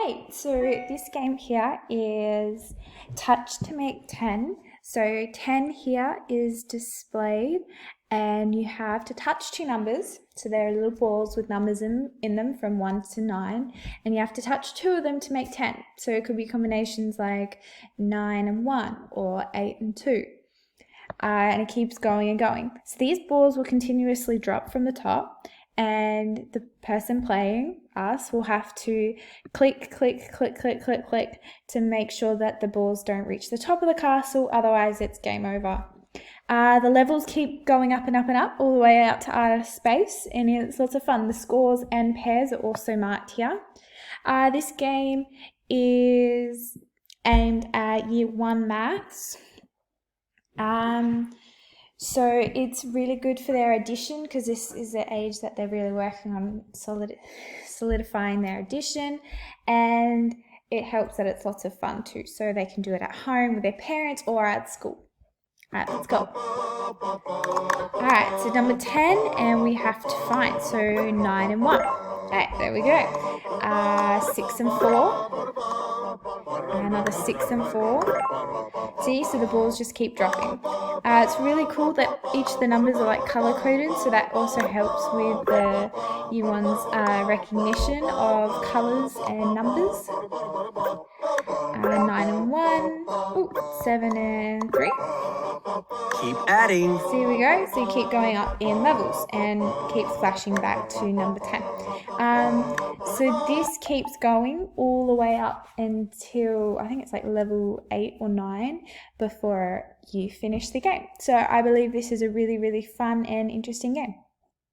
Okay, so this game here is touch to make 10. So 10 here is displayed and you have to touch two numbers. So there are little balls with numbers in them from 1 to 9 and you have to touch two of them to make 10. So it could be combinations like 9 and 1 or 8 and 2. And it keeps going and going. So these balls will continuously drop from the top and the person playing, us, will have to click, click, click, click, click, click to make sure that the balls don't reach the top of the castle, otherwise it's game over. The levels keep going up and up and up all the way out to outer space, and it's lots of fun. The scores and pairs are also marked here. This game is aimed at Year 1 maths. So it's really good for their addition because this is the age that they're really working on solidifying their addition, and it helps that it's lots of fun too, so they can do it at home with their parents or at school. Alright, let's go. Alright, so number 10, and we have to find, so 9 and 1. Alright, there we go. 6 and 4. Another 6 and 4. See, so the balls just keep dropping. It's really cool that each of the numbers are like color coded, so that also helps with the Year 1's recognition of colors and numbers. 9 and 1. Ooh, 7 and 3. Keep adding. So here we go. So you keep going up in levels and keep flashing back to number 10. So this keeps going all the way up until I think it's like level 8 or 9 before you finish the game. So I believe this is a really, really fun and interesting game.